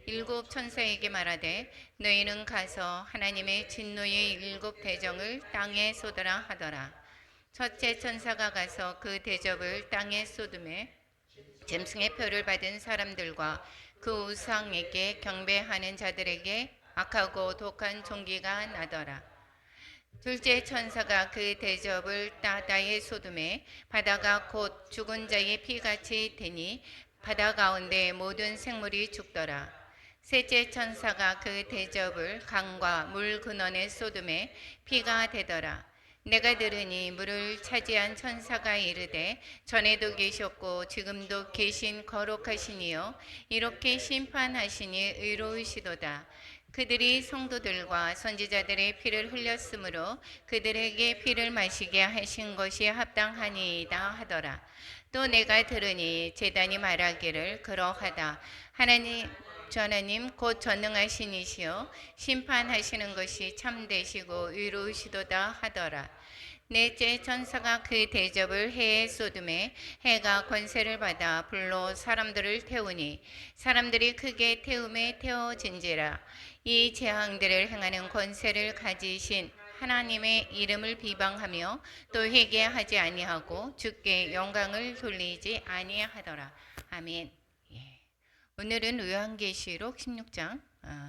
일곱 천사에게 말하되 너희는 가서 하나님의 진노의 일곱 대접을 땅에 쏟으라 하더라. 첫째 천사가 가서 그 대접을 땅에 쏟음에 짐승의 표를 받은 사람들과 그 우상에게 경배하는 자들에게 악하고 독한 종기가 나더라. 둘째 천사가 그 대접을 바다에 쏟음에 바다가 곧 죽은 자의 피같이 되니 바다 가운데 모든 생물이 죽더라. 셋째 천사가 그 대접을 강과 물 근원에 쏟음에 피가 되더라. 내가 들으니 물을 차지한 천사가 이르되 전에도 계셨고 지금도 계신 거룩하시니요 이렇게 심판하시니 의로우시도다. 그들이 성도들과 선지자들의 피를 흘렸으므로 그들에게 피를 마시게 하신 것이 합당하니이다 하더라. 또 내가 들으니 제단이 말하기를 그러하다. 하나님 하나님 곧 전능하신 이시여 심판하시는 것이 참되시고 의로우시도다 하더라. 넷째 천사가 그 대접을 해에 쏟음에 해가 권세를 받아 불로 사람들을 태우니 사람들이 크게 태움에 태워진지라. 이 재앙들을 행하는 권세를 가지신 하나님의 이름을 비방하며 또 회개하지 아니하고 주께 영광을 돌리지 아니하더라. 아멘. 예. 오늘은 요한계시록 16장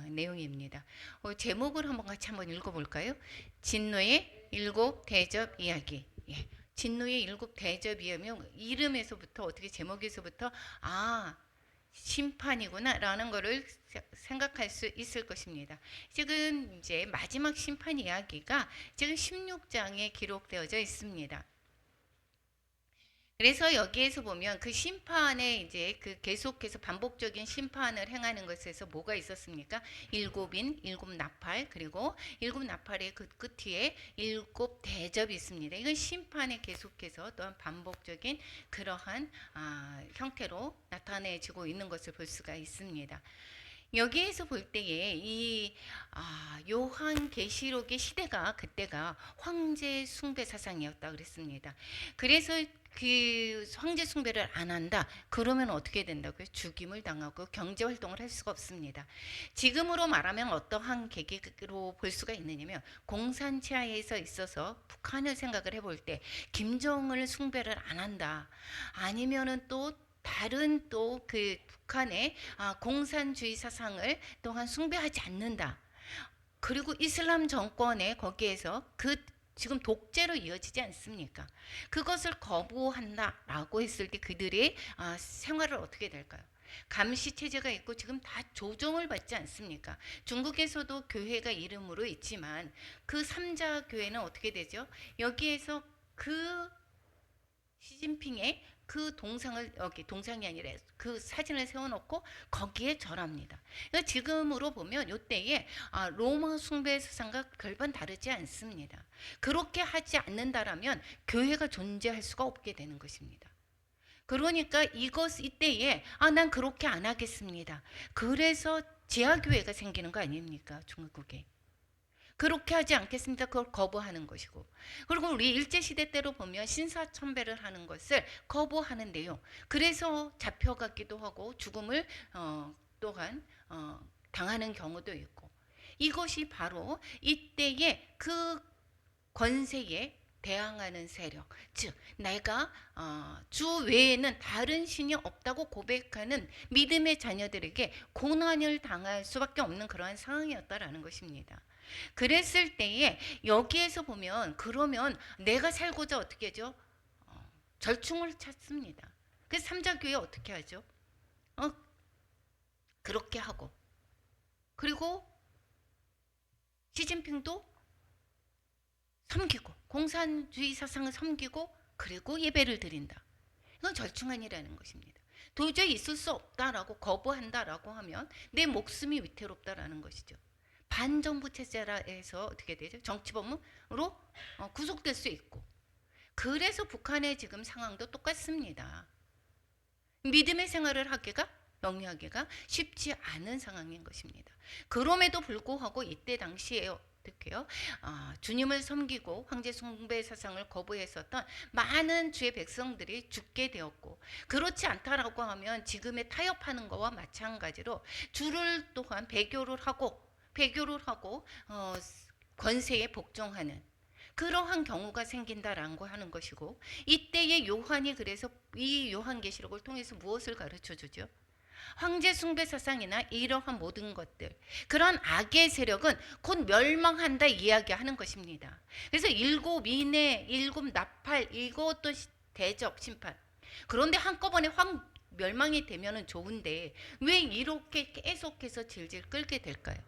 내용입니다. 제목을 한번 읽어볼까요? 진노의 일곱 대접 이야기. 예. 진노의 일곱 대접 이야기면 이름에서부터 어떻게 제목에서부터 심판이구나 라는 것을 생각할 수 있을 것입니다. 지금 이제 마지막 심판 이야기가 지금 16장에 기록되어져 있습니다. 그래서 여기에서 보면 그 심판에 이제 그 계속해서 반복적인 심판을 행하는 것에서 뭐가 있었습니까? 일곱인, 일곱 나팔, 그리고 일곱 나팔의 그 끝에 일곱 대접이 있습니다. 이건 심판에 계속해서 또한 반복적인 그러한 형태로 나타내지고 있는 것을 볼 수가 있습니다. 여기에서 볼 때에 이 요한계시록의 시대가 그때가 황제 숭배 사상이었다 그랬습니다. 그래서 그 황제 숭배를 안 한다 그러면 어떻게 된다고요? 죽임을 당하고 경제 활동을 할 수가 없습니다. 지금으로 말하면 어떠한 계기로 볼 수가 있느냐면 공산치하에서 있어서 북한을 생각을 해볼 때 김정을 숭배를 안 한다 아니면은 또 다른 또 그 북한의 공산주의 사상을 또한 숭배하지 않는다. 그리고 이슬람 정권에 거기에서 그 지금 독재로 이어지지 않습니까? 그것을 거부한다라고 했을 때 그들의 생활을 어떻게 될까요? 감시 체제가 있고 지금 다 조종을 받지 않습니까? 중국에서도 교회가 이름으로 있지만 그 삼자 교회는 어떻게 되죠? 여기에서 그 시진핑의 그 동상을 여기 동상이 아니라 그 사진을 세워놓고 거기에 절합니다. 그러니까 지금으로 보면 이때에 로마 숭배 사상과 별반 다르지 않습니다. 그렇게 하지 않는다라면 교회가 존재할 수가 없게 되는 것입니다. 그러니까 이때에 난 그렇게 안 하겠습니다. 그래서 지하교회가 생기는 거 아닙니까? 중국에. 그렇게 하지 않겠습니다. 그걸 거부하는 것이고. 그리고 우리 일제시대 때로 보면 신사참배를 하는 것을 거부하는 내용. 그래서 잡혀갔기도 하고 죽음을 또한 당하는 경우도 있고. 이것이 바로 이때의 그 권세에 대항하는 세력, 즉 내가 주 외에는 다른 신이 없다고 고백하는 믿음의 자녀들에게 고난을 당할 수밖에 없는 그러한 상황이었다라는 것입니다. 그랬을 때에 여기에서 보면 그러면 내가 살고자 어떻게 하죠? 절충을 찾습니다. 그래서 삼자교회 어떻게 하죠? 그렇게 하고 그리고 시진핑도 섬기고 공산주의 사상을 섬기고 그리고 예배를 드린다. 이건 절충안이라는 것입니다. 도저히 있을 수 없다라고 거부한다라고 하면 내 목숨이 위태롭다라는 것이죠. 반정부 체제라해서 어떻게 되죠? 정치범으로 구속될 수 있고. 그래서 북한의 지금 상황도 똑같습니다. 믿음의 생활을 하기가 영위하기가 쉽지 않은 상황인 것입니다. 그럼에도 불구하고 이때 당시에 어떻게요? 주님을 섬기고 황제 숭배 사상을 거부했었던 많은 주의 백성들이 죽게 되었고, 그렇지 않다라고 하면 지금의 타협하는 거와 마찬가지로 주를 또한 배교를 하고 권세에 복종하는 그러한 경우가 생긴다라고 하는 것이고, 이때의 요한이 그래서 이 요한계시록을 통해서 무엇을 가르쳐 주죠? 황제 숭배 사상이나 이러한 모든 것들, 그런 악의 세력은 곧 멸망한다 이야기하는 것입니다. 그래서 일곱 인내, 일곱 나팔, 이것도 대적 심판. 그런데 한꺼번에 확 멸망이 되면은 좋은데 왜 이렇게 계속해서 질질 끌게 될까요?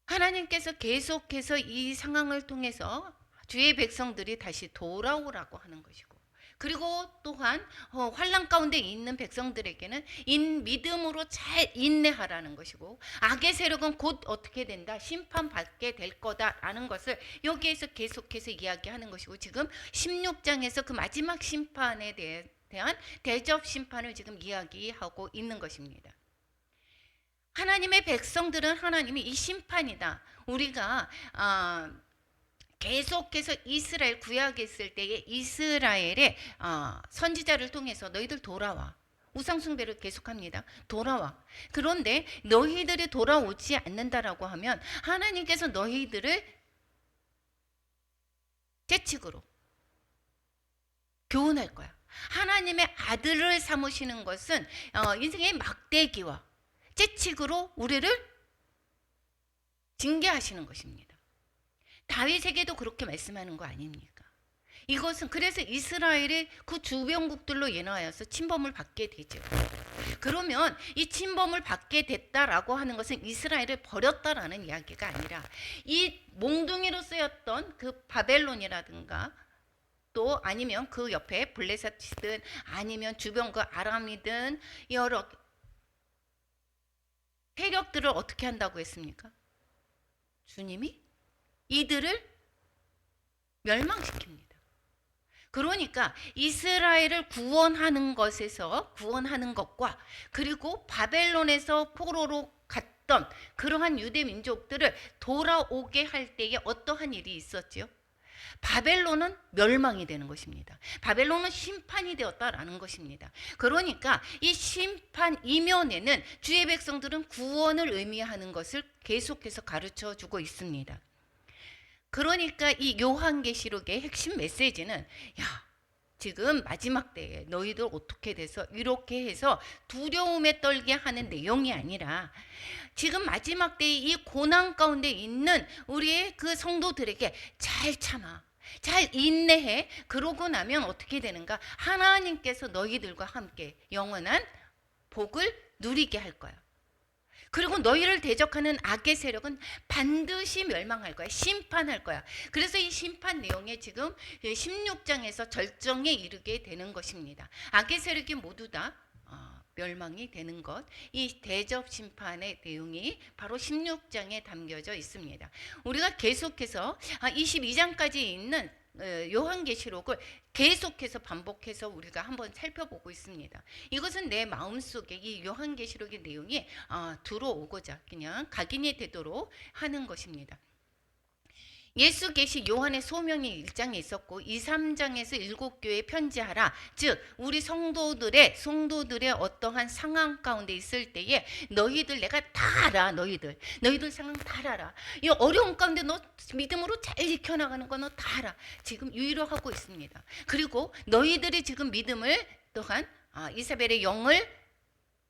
하나님께서 계속해서 이 상황을 통해서 주의 백성들이 다시 돌아오라고 하는 것이고, 그리고 또한 환난 가운데 있는 백성들에게는 믿음으로 잘 인내하라는 것이고, 악의 세력은 곧 어떻게 된다? 심판받게 될 거다라는 것을 여기에서 계속해서 이야기하는 것이고, 지금 16장에서 그 마지막 심판에 대한 대접 심판을 지금 이야기하고 있는 것입니다. 하나님의 백성들은 하나님이 이 심판이다. 우리가 계속해서 이스라엘 구약에 있을 때에 이스라엘의 선지자를 통해서 너희들 돌아와. 우상숭배를 계속합니다. 돌아와. 그런데 너희들이 돌아오지 않는다라고 하면 하나님께서 너희들을 채찍으로 교훈할 거야. 하나님의 아들을 삼으시는 것은 인생의 막대기와 채찍으로 우리를 징계하시는 것입니다. 다윗에게도 그렇게 말씀하는 거 아닙니까? 이것은 그래서 이스라엘의 그 주변국들로 인하여서 침범을 받게 되죠. 그러면 이 침범을 받게 됐다라고 하는 것은 이스라엘을 버렸다라는 이야기가 아니라 이 몽둥이로 쓰였던 그 바벨론이라든가 또 아니면 그 옆에 블레셋이든 아니면 주변 그 아람이든 여러 세력들을 어떻게 한다고 했습니까? 주님이 이들을 멸망시킵니다. 그러니까 이스라엘을 구원하는 것과 그리고 바벨론에서 포로로 갔던 그러한 유대 민족들을 돌아오게 할 때에 어떠한 일이 있었지요? 바벨론은 멸망이 되는 것입니다. 바벨론은 심판이 되었다라는 것입니다. 그러니까 이 심판 이면에는 주의 백성들은 구원을 의미하는 것을 계속해서 가르쳐 주고 있습니다. 그러니까 이 요한계시록의 핵심 메시지는 야, 지금 마지막 때에 너희들 어떻게 돼서 이렇게 해서 두려움에 떨게 하는 내용이 아니라 지금 마지막 때에 이 고난 가운데 있는 우리의 그 성도들에게 잘 참아, 잘 인내해. 그러고 나면 어떻게 되는가? 하나님께서 너희들과 함께 영원한 복을 누리게 할 거야. 그리고 너희를 대적하는 악의 세력은 반드시 멸망할 거야. 심판할 거야. 그래서 이 심판 내용에 지금 16장에서 절정에 이르게 되는 것입니다. 악의 세력이 모두 다 멸망이 되는 것, 이 대접 심판의 내용이 바로 16장에 담겨져 있습니다. 우리가 계속해서 22장까지 있는 요한계시록을 계속해서 반복해서 우리가 한번 살펴보고 있습니다. 이것은 내 마음속에 이 요한계시록의 내용이 들어오고자 그냥 각인이 되도록 하는 것입니다. 예수 계시 요한의 소명이 1장에 있었고 2, 3장에서 7교회에 편지하라. 즉 우리 성도들의 어떠한 상황 가운데 있을 때에 너희들 내가 다 알아. 너희들 상황 다 알아. 이 어려운 가운데 너 믿음으로 잘 지켜나가는 거 너 다 알아. 지금 위로하고 있습니다. 그리고 너희들이 지금 믿음을 또한 이사벨의 영을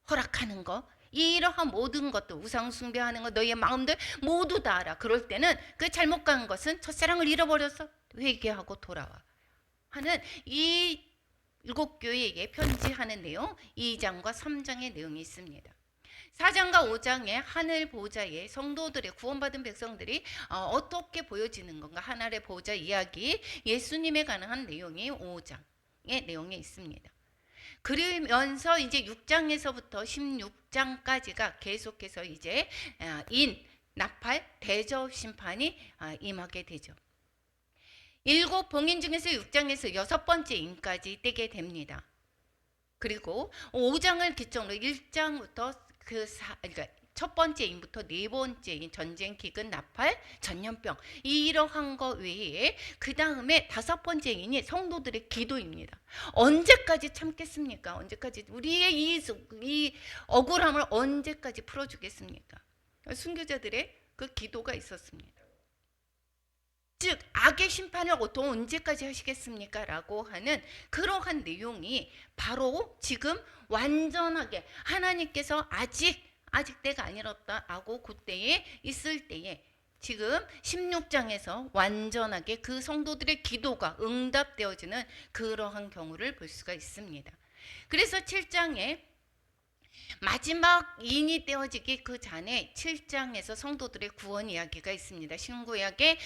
허락하는 거, 이러한 모든 것도 우상 숭배하는 것 너희의 마음들 모두 다 알아. 그럴 때는 그 잘못 간 것은 첫사랑을 잃어버려서 회개하고 돌아와 하는 이 7교회에게 편지하는 내용 2장과 3장의 내용이 있습니다. 4장과 5장의 하늘 보좌의 성도들의 구원받은 백성들이 어떻게 보여지는 건가, 하늘의 보좌 이야기, 예수님에 관한 내용이 5장의 내용에 있습니다. 그러면서 이제 6장에서부터 16장까지가 계속해서 이제 나팔, 대접 심판이 임하게 되죠. 7 봉인 중에서 6장에서 6번째 인까지 떼게 됩니다. 그리고 5장을 기점으로 1장부터 그러니까 첫 번째 인부터 네 번째인 전쟁, 기근, 나팔, 전염병 이러한 거 외에 그 다음에 다섯 번째 인이 성도들의 기도입니다. 언제까지 참겠습니까? 언제까지 우리의 이 억울함을 언제까지 풀어주겠습니까? 순교자들의 그 기도가 있었습니다. 즉 악의 심판을 또 언제까지 하시겠습니까? 라고 하는 그러한 내용이 바로 지금 완전하게 하나님께서 아직 때가 아니었다라고 그때에 있을 때에 지금 16장에서 완전하게 그 성도들의 기도가 응답되어지는 그러한 경우를 볼 수가 있습니다. 그래서 7장에 마지막 인이 떼어지기 그 전에 7장에서 성도들의 구원 이야기가 있습니다. 신구약의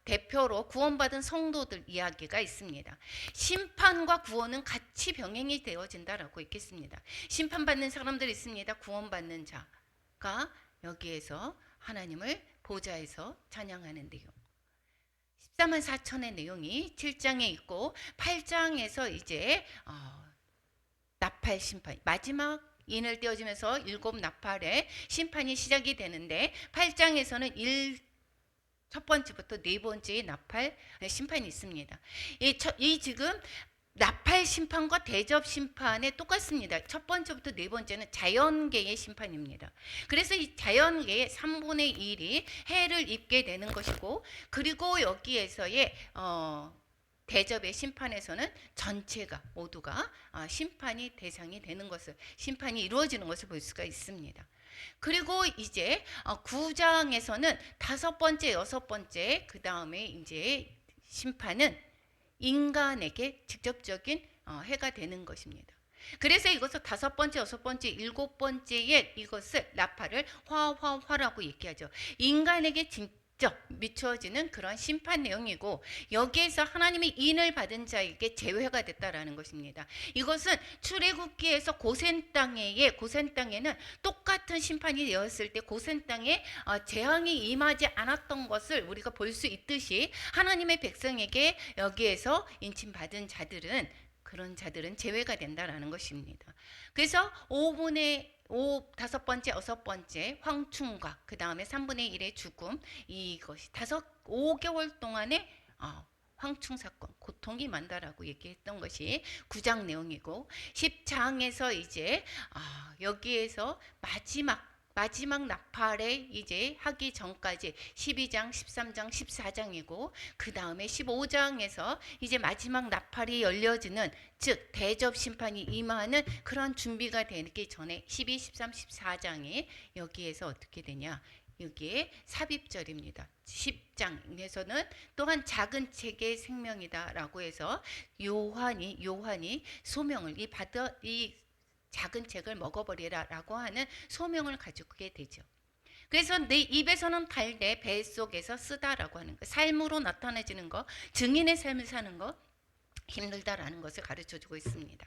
대표로 구원받은 성도들 이야기가 있습니다. 심판과 구원은 같이 병행이 되어진다라고 있겠습니다. 심판받는 사람들이 있습니다. 구원받는 자가 여기에서 하나님을 보좌에서 찬양하는 내용. 14만 4천의 내용이 7장에 있고 8장에서 이제 나팔 심판 마지막 인을 떼어지면서 7 나팔의 심판이 시작이 되는데 8장에서는 첫 번째부터 네 번째의 나팔 심판이 있습니다. 이 지금 나팔 심판과 대접 심판에 똑같습니다. 첫 번째부터 네 번째는 자연계의 심판입니다. 그래서 이 자연계의 3분의 1이 해를 입게 되는 것이고, 그리고 여기에서의 대접의 심판에서는 전체가 모두가 심판이 대상이 되는 것을, 심판이 이루어지는 것을 볼 수가 있습니다. 그리고 이제 9장에서는 다섯 번째, 여섯 번째, 그 다음에 이제 심판은 인간에게 직접적인 해가 되는 것입니다. 그래서 이것을 다섯 번째, 여섯 번째, 일곱 번째에 이것을 나팔을 화라고 얘기하죠. 인간에게 직접 미쳐지는 그런 심판 내용이고, 여기에서 하나님이 인을 받은 자에게 제외가 됐다라는 것입니다. 이것은 출애굽기에서 고센 땅에는 똑같은 심판이 되었을 때 고센 땅에 재앙이 임하지 않았던 것을 우리가 볼 수 있듯이, 하나님의 백성에게 여기에서 인침받은 자들은, 그런 자들은 제외가 된다라는 것입니다. 그래서 5분의 5, 다섯 번째, 여섯 번째 황충과 그 다음에 3분의 1의 죽음, 이것이 5개월 동안의 황충 사건, 고통이 많다라고 얘기했던 것이 9장 내용이고, 10장에서 이제 여기에서 마지막 나팔에 이제 하기 전까지 12장, 13장, 14장이고, 그 다음에 15장에서 이제 마지막 나팔이 열려지는, 즉 대접 심판이 임하는 그런 준비가 되기 전에 12, 13, 14장이 여기에서 어떻게 되냐, 여기에 삽입절입니다. 10장에서는 또한 작은 책의 생명이다라고 해서 요한이 소명을 이 작은 책을 먹어버리라 라고 하는 소명을 가지게 되죠. 그래서 내 입에서는 달되 뱃속에서 쓰다라고 하는 거, 삶으로 나타내지는 거, 증인의 삶을 사는 거 힘들다라는 것을 가르쳐주고 있습니다.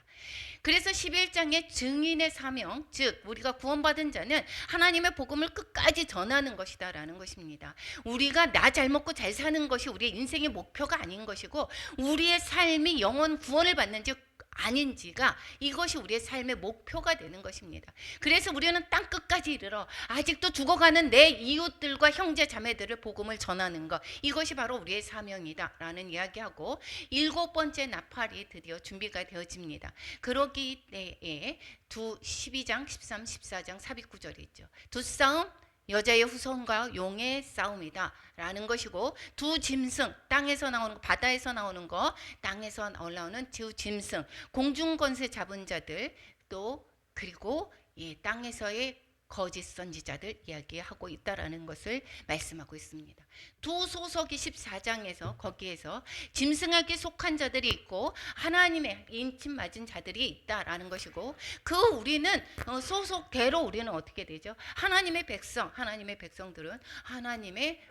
그래서 11장의 증인의 사명, 즉 우리가 구원받은 자는 하나님의 복음을 끝까지 전하는 것이다라는 것입니다. 우리가 나 잘 먹고 잘 사는 것이 우리의 인생의 목표가 아닌 것이고, 우리의 삶이 영원 구원을 받는지 아닌지가, 이것이 우리의 삶의 목표가 되는 것입니다. 그래서 우리는 땅 끝까지 이르러 아직도 죽어가는 내 이웃들과 형제 자매들을 복음을 전하는 것, 이것이 바로 우리의 사명이다 라는 이야기하고, 7번째 나팔이 드디어 준비가 되어집니다. 그러기 때에 12장, 13, 14장 삽입구절이 있죠. 두 싸움, 여자의 후손과 용의 싸움이다 라는 것이고, 두 짐승, 땅에서 나오는 거, 바다에서 나오는 거, 땅에서 올라오는 두 짐승, 공중권세 잡은 자들, 또 그리고 땅에서의 거짓 선지자들 이야기하고 있다라는 것을 말씀하고 있습니다. 두 소속이 14장에서 거기에서 짐승에게 속한 자들이 있고 하나님의 인침 맞은 자들이 있다라는 것이고, 그 우리는 소속대로 우리는 어떻게 되죠? 하나님의 백성들은 하나님의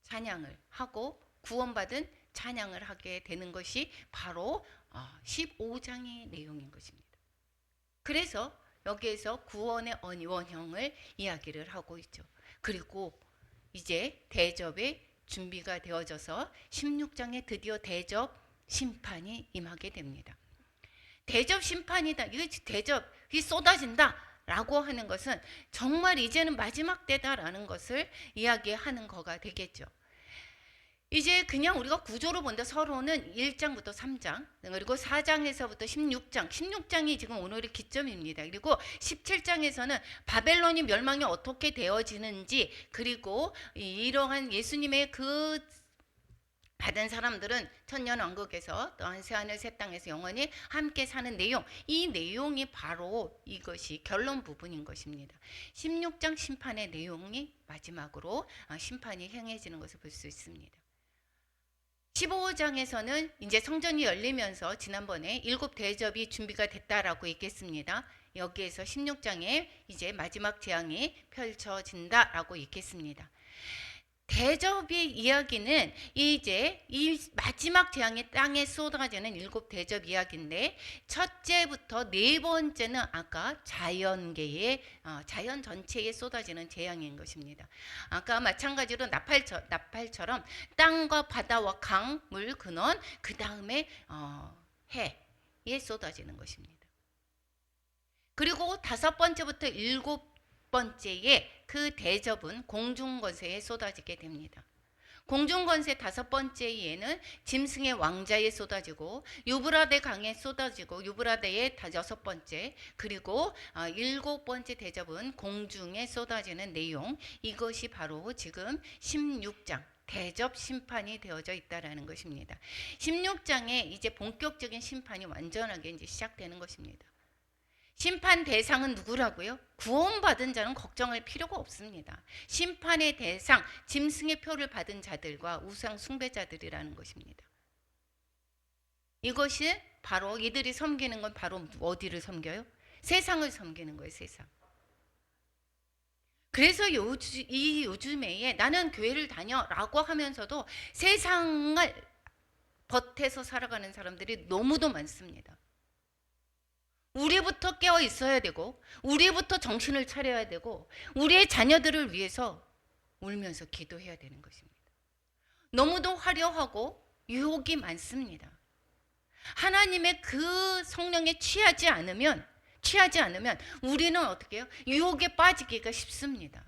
찬양을 하고 구원받은 찬양을 하게 되는 것이 바로 15장의 내용인 것입니다. 그래서 여기에서 구원의 원형을 이야기를 하고 있죠. 그리고 이제 대접의 준비가 되어져서 16장에 드디어 대접 심판이 임하게 됩니다. 대접 심판이다. 이거 대접이 쏟아진다. 라고 하는 것은 정말 이제는 마지막 때다라는 것을 이야기하는 거가 되겠죠. 이제 그냥 우리가 구조로 본다. 서론은 1장부터 3장, 그리고 4장에서부터 16장, 16장이 지금 오늘의 기점입니다. 그리고 17장에서는 바벨론이 멸망이 어떻게 되어지는지, 그리고 이러한 예수님의 그 받은 사람들은 천년왕국에서 또한 새하늘 새 땅에서 영원히 함께 사는 내용, 이 내용이 바로 이것이 결론 부분인 것입니다. 16장 심판의 내용이 마지막으로 심판이 행해지는 것을 볼 수 있습니다. 15장에서는 이제 성전이 열리면서 지난번에 7대접이 준비가 됐다라고 얘기했습니다. 여기에서 16장에 이제 마지막 재앙이 펼쳐진다라고 얘기했습니다. 대접의 이야기는 이제 이 마지막 재앙이 땅에 쏟아지는 7대접 이야기인데, 첫째부터 네 번째는 아까 자연계의 자연 전체에 쏟아지는 재앙인 것입니다. 아까 마찬가지로 나팔처럼 땅과 바다와 강, 물, 근원, 그 다음에 해에 쏟아지는 것입니다. 그리고 5번째부터 7번째에 그 대접은 공중권세에 쏟아지게 됩니다. 공중권세 5번째에는 짐승의 왕자에 쏟아지고, 유브라데 강에 쏟아지고, 유브라데의 6번째, 그리고 7번째 대접은 공중에 쏟아지는 내용, 이것이 바로 지금 16장 대접 심판이 되어져 있다라는 것입니다. 16장에 이제 본격적인 심판이 완전하게 이제 시작되는 것입니다. 심판 대상은 누구라고요? 구원받은 자는 걱정할 필요가 없습니다. 심판의 대상, 짐승의 표를 받은 자들과 우상 숭배자들이라는 것입니다. 이것이 바로 이들이 섬기는 건 바로 어디를 섬겨요? 세상을 섬기는 거예요, 세상. 그래서 요즘에 나는 교회를 다녀라고 하면서도 세상을 버텨서 살아가는 사람들이 너무도 많습니다. 우리부터 깨어 있어야 되고, 우리부터 정신을 차려야 되고, 우리의 자녀들을 위해서 울면서 기도해야 되는 것입니다. 너무도 화려하고 유혹이 많습니다. 하나님의 그 성령에 취하지 않으면 우리는 어떻게 해요? 유혹에 빠지기가 쉽습니다.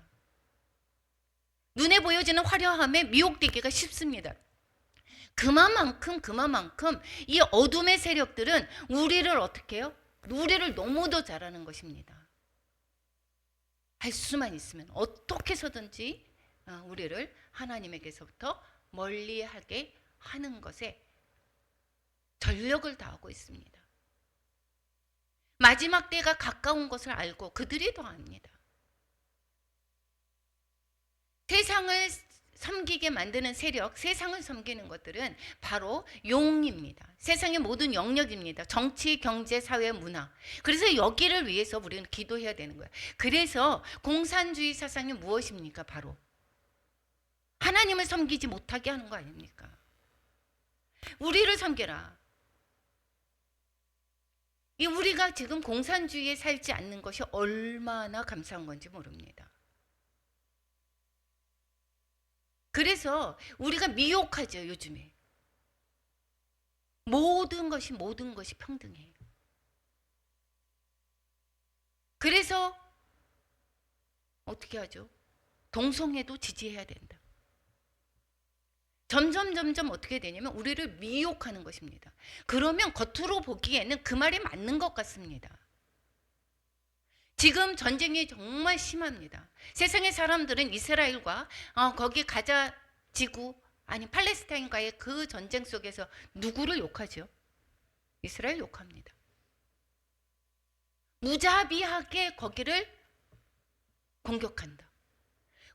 눈에 보여지는 화려함에 미혹되기가 쉽습니다. 그만큼 이 어둠의 세력들은 우리를 어떻게 해요? 우리를 너무도 잘하는 것입니다. 할 수만 있으면 어떻게 해서든지 우리를 하나님에게서부터 멀리하게 하는 것에 전력을 다하고 있습니다. 마지막 때가 가까운 것을 알고 그들이 더 압니다. 세상을 섬기게 만드는 세력, 세상을 섬기는 것들은 바로 용입니다. 세상의 모든 영역입니다. 정치, 경제, 사회, 문화. 그래서 여기를 위해서 우리는 기도해야 되는 거예요. 그래서 공산주의 사상이 무엇입니까? 바로 하나님을 섬기지 못하게 하는 거 아닙니까? 우리를 섬겨라. 우리가 지금 공산주의에 살지 않는 것이 얼마나 감사한 건지 모릅니다. 그래서 우리가 미혹하죠, 요즘에. 모든 것이 평등해요. 그래서 어떻게 하죠? 동성애도 지지해야 된다. 점점 어떻게 되냐면 우리를 미혹하는 것입니다. 그러면 겉으로 보기에는 그 말이 맞는 것 같습니다. 지금 전쟁이 정말 심합니다. 세상의 사람들은 이스라엘과 거기 가자 지구 아니 팔레스타인과의 그 전쟁 속에서 누구를 욕하죠? 이스라엘 욕합니다. 무자비하게 거기를 공격한다.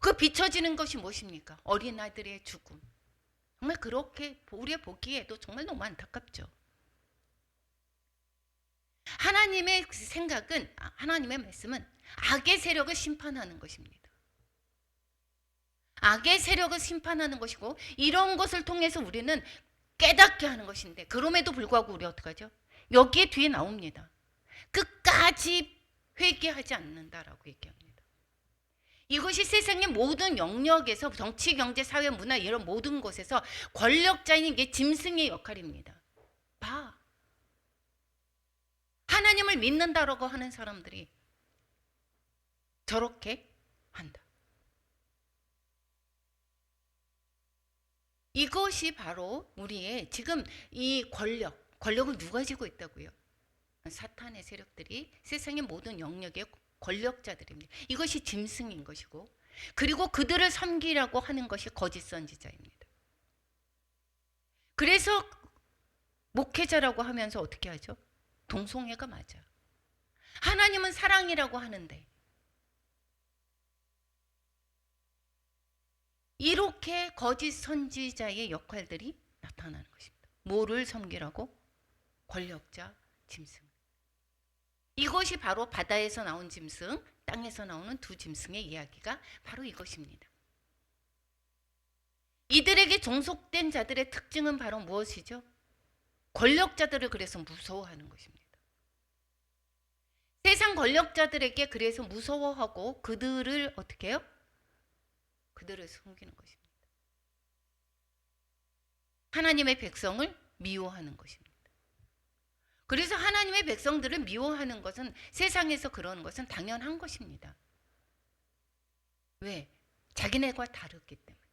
그 비춰지는 것이 무엇입니까? 어린아이들의 죽음. 정말 그렇게 우리가 보기에도 정말 너무 안타깝죠. 하나님의 생각은, 하나님의 말씀은 악의 세력을 심판하는 것입니다. 악의 세력을 심판하는 것이고, 이런 것을 통해서 우리는 깨닫게 하는 것인데, 그럼에도 불구하고 우리 어떡하죠? 여기에 뒤에 나옵니다. 끝까지 회개하지 않는다라고 얘기합니다. 이것이 세상의 모든 영역에서 정치, 경제, 사회, 문화 이런 모든 곳에서 권력자인 게 짐승의 역할입니다. 하나님을 믿는다라고 하는 사람들이 저렇게 한다. 이것이 바로 우리의 지금 이 권력을 누가 쥐고 있다고요? 사탄의 세력들이 세상의 모든 영역의 권력자들입니다. 이것이 짐승인 것이고, 그리고 그들을 섬기라고 하는 것이 거짓 선지자입니다. 그래서 목회자라고 하면서 어떻게 하죠? 동성애가 맞아. 하나님은 사랑이라고 하는데 이렇게 거짓 선지자의 역할들이 나타나는 것입니다. 뭐를 섬기라고? 권력자, 짐승. 이것이 바로 바다에서 나온 짐승, 땅에서 나오는 두 짐승의 이야기가 바로 이것입니다. 이들에게 종속된 자들의 특징은 바로 무엇이죠? 권력자들을 그래서 무서워하는 것입니다. 세상 권력자들에게 그래서 무서워하고 그들을 어떻게 해요? 그들을 섬기는 것입니다. 하나님의 백성을 미워하는 것입니다. 그래서 하나님의 백성들을 미워하는 것은, 세상에서 그러는 것은 당연한 것입니다. 왜? 자기네가 다르기 때문에.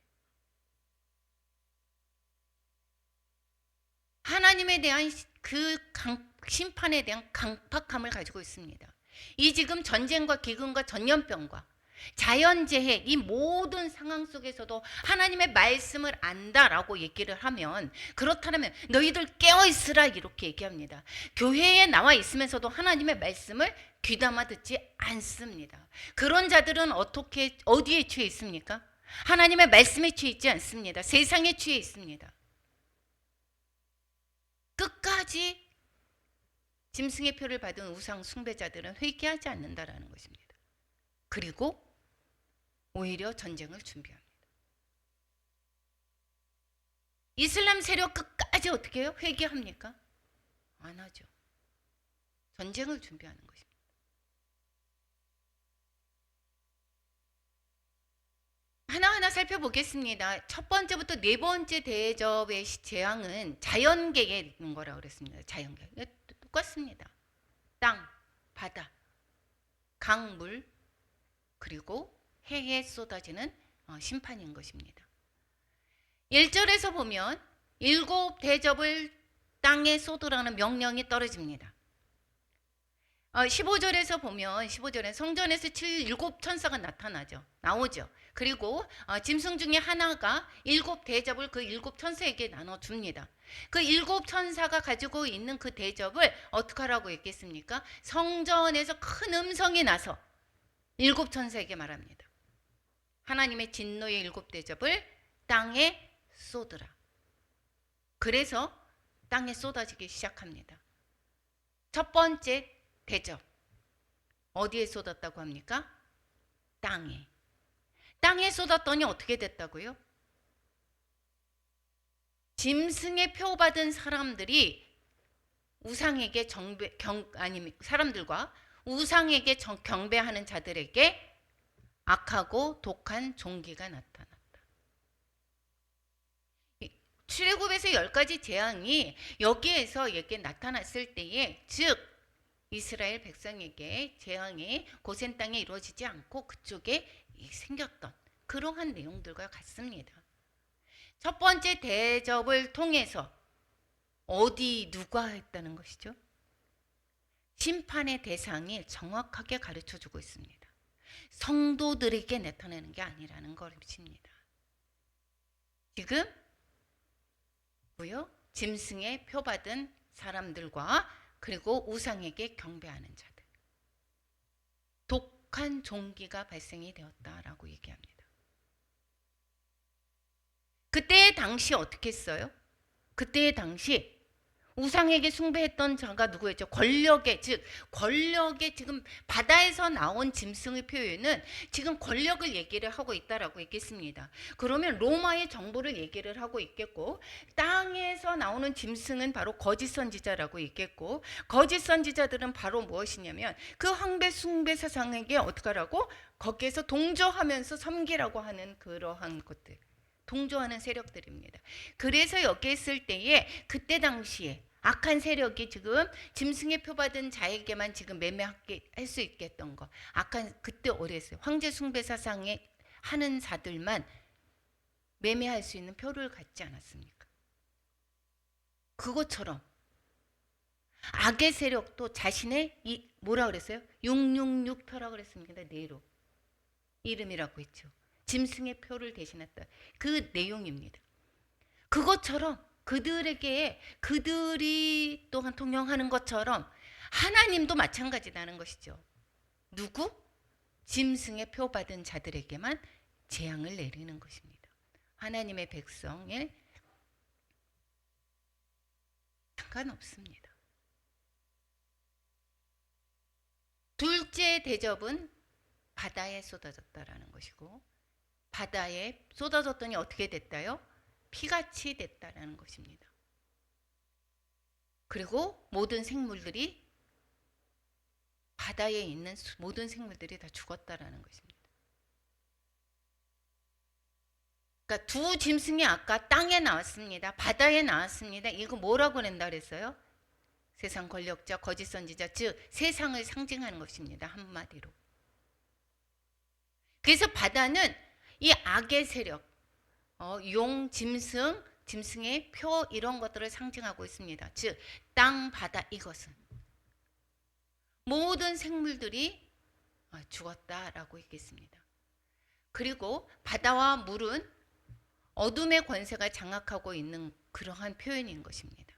하나님에 대한 그 심판에 대한 강팍함을 가지고 있습니다. 이 지금 전쟁과 기근과 전염병과 자연재해, 이 모든 상황 속에서도 하나님의 말씀을 안다라고 얘기를 하면, 그렇다면 너희들 깨어있으라 이렇게 얘기합니다. 교회에 나와 있으면서도 하나님의 말씀을 귀담아 듣지 않습니다. 그런 자들은 어디에 취해 있습니까? 하나님의 말씀에 취해 있지 않습니다. 세상에 취해 있습니다. 끝까지 짐승의 표를 받은 우상 숭배자들은 회개하지 않는다라는 것입니다. 그리고 오히려 전쟁을 준비합니다. 이슬람 세력 끝까지 어떻게 해요? 회개합니까? 안 하죠. 전쟁을 준비하는 것입니다. 하나하나 살펴보겠습니다. 첫 번째부터 네 번째 대접의 재앙은 자연계에 있는 거라고 그랬습니다. 자연계. 똑같습니다. 땅, 바다, 강물, 그리고 해에 쏟아지는 심판인 것입니다. 1절에서 보면 7 대접을 땅에 쏟으라는 명령이 떨어집니다. 15절에서 보면 15절에 성전에서 7 천사가 나오죠. 그리고 짐승 중에 하나가 7 대접을 그 7 천사에게 나눠줍니다. 그 7 천사가 가지고 있는 그 대접을 어떻게 하라고 했겠습니까? 성전에서 큰 음성이 나서 7 천사에게 말합니다. 하나님의 진노의 7 대접을 땅에 쏟으라. 그래서 땅에 쏟아지기 시작합니다. 첫 번째 대접, 어디에 쏟았다고 합니까? 땅에. 땅에 쏟았더니 어떻게 됐다고요? 짐승의 표 받은 사람들이 우상에게 사람들과 우상에게 경배하는 자들에게 악하고 독한 종기가 나타났다. 출애굽에서 10가지 재앙이 여기에서 나타났을 때에, 즉 이스라엘 백성에게 재앙이 고센 땅에 이루어지지 않고 그쪽에 생겼던 그러한 내용들과 같습니다. 첫 번째 대접을 통해서 누가 했다는 것이죠? 심판의 대상이 정확하게 가르쳐주고 있습니다. 성도들에게 나타내는 게 아니라는 것입니다. 지금 짐승의 표 받은 사람들과 그리고 우상에게 경배하는 자들, 독한 종기가 발생이 되었다라고 얘기합니다. 그때의 당시 어떻게 했어요? 그때의 당시 우상에게 숭배했던 자가 누구였죠? 권력의 지금 바다에서 나온 짐승의 표현은 지금 권력을 얘기를 하고 있다라고 얘기했습니다. 그러면 로마의 정부를 얘기를 하고 있겠고, 땅에서 나오는 짐승은 바로 거짓 선지자라고 얘기했고, 거짓 선지자들은 바로 무엇이냐면 그 황배 숭배 사상에게 어떻게 하라고? 거기에서 동조하면서 섬기라고 하는 그러한 것들, 동조하는 세력들입니다. 그래서 여기 있을 때에 그때 당시에 악한 세력이 지금 짐승의 표 받은 자에게만 지금 매매하게 할 수 있게 했던 거. 악한 그때 어렸어요. 황제 숭배 사상에 하는 자들만 매매할 수 있는 표를 갖지 않았습니까? 그것처럼 악의 세력도 자신의 이 뭐라 그랬어요? 666표라고 그랬습니다. 네로 이름이라고 했죠. 짐승의 표를 대신했다. 그 내용입니다. 그것처럼 그들이 또한 통용하는 것처럼 하나님도 마찬가지라는 것이죠. 누구? 짐승의 표 받은 자들에게만 재앙을 내리는 것입니다. 하나님의 백성에 상관없습니다. 둘째 대접은 바다에 쏟아졌다라는 것이고, 바다에 쏟아졌더니 어떻게 됐다요? 피같이 됐다라는 것입니다. 그리고 모든 생물들이 바다에 있는 모든 생물들이 다 죽었다라는 것입니다. 그러니까 두 짐승이 아까 땅에 나왔습니다. 바다에 나왔습니다. 이거 뭐라고 낸다 그랬어요? 세상 권력자, 거짓 선지자, 즉 세상을 상징하는 것입니다. 한마디로. 그래서 바다는 이 악의 세력, 용, 짐승의 표 이런 것들을 상징하고 있습니다. 즉 땅, 바다 이것은 모든 생물들이 죽었다라고 했겠습니다. 그리고 바다와 물은 어둠의 권세가 장악하고 있는 그러한 표현인 것입니다.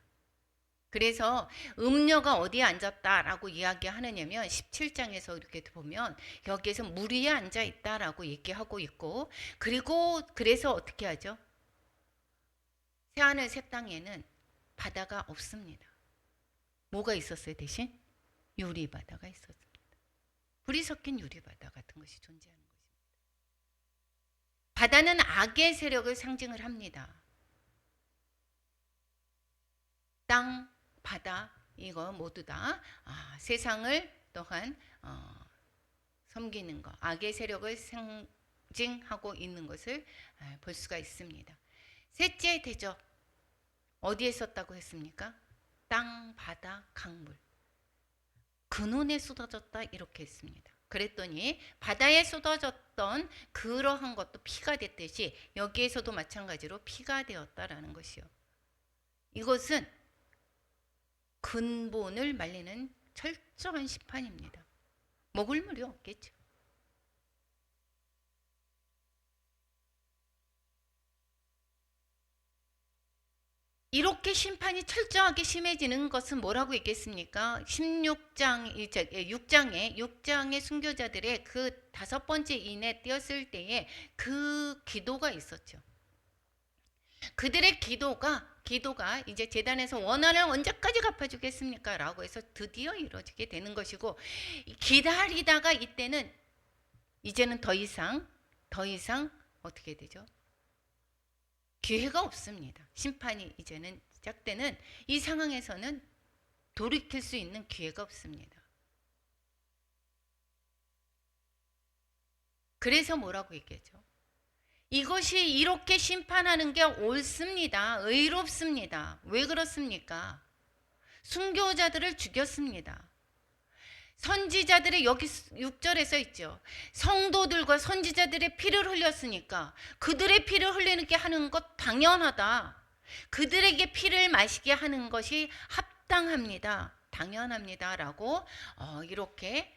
그래서 음녀가 어디에 앉았다라고 이야기하느냐면 17장에서 이렇게 보면 여기에서 물 위에 앉아 있다라고 얘기하고 있고, 그리고 그래서 어떻게 하죠? 새하늘 새 땅에는 바다가 없습니다. 뭐가 있었어요? 대신 유리바다가 있었습니다. 불이 섞인 유리바다 같은 것이 존재하는 것입니다. 바다는 악의 세력을 상징을 합니다. 땅, 바다 이거 모두 다 세상을 또한 섬기는 것, 악의 세력을 상징하고 있는 것을 볼 수가 있습니다. 셋째 대접 어디에 썼다고 했습니까? 땅, 바다, 강물. 근원에 쏟아졌다 이렇게 했습니다. 그랬더니 바다에 쏟아졌던 그러한 것도 피가 됐듯이 여기에서도 마찬가지로 피가 되었다라는 것이요. 이것은 근본을 말리는 철저한 심판입니다. 먹을 물이 없겠죠. 이렇게 심판이 철저하게 심해지는 것은 뭐라고 있겠습니까? 6장의 순교자들의 그 5번째 인에 띄었을 때에 그 기도가 있었죠. 그들의 기도가 이제 제단에서 원한을 언제까지 갚아주겠습니까? 라고 해서 드디어 이루어지게 되는 것이고, 기다리다가 이때는 이제는 더 이상 어떻게 되죠? 기회가 없습니다. 심판이 이제는 시작되는 이 상황에서는 돌이킬 수 있는 기회가 없습니다. 그래서 뭐라고 얘기하죠? 이것이 이렇게 심판하는 게 옳습니다. 의롭습니다. 왜 그렇습니까? 순교자들을 죽였습니다. 선지자들의 여기 6절에 써 있죠. 성도들과 선지자들의 피를 흘렸으니까 그들의 피를 흘리는 게 하는 것 당연하다. 그들에게 피를 마시게 하는 것이 합당합니다. 당연합니다. 라고 이렇게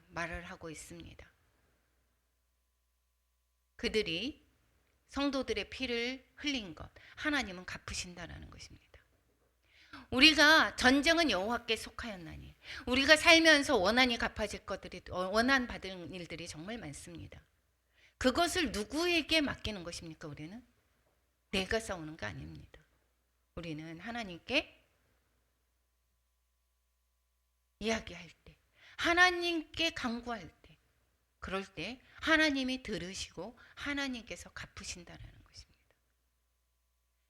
말을 하고 있습니다. 그들이 성도들의 피를 흘린 것 하나님은 갚으신다라는 것입니다. 우리가 전쟁은 여호와께 속하였나니 우리가 살면서 원한이 갚아질 것들이 원한 받은 일들이 정말 많습니다. 그것을 누구에게 맡기는 것입니까? 우리는 내가 싸우는 거 아닙니다. 우리는 하나님께 이야기할 때, 하나님께 간구할 때, 그럴 때 하나님이 들으시고 하나님께서 갚으신다라는 것입니다.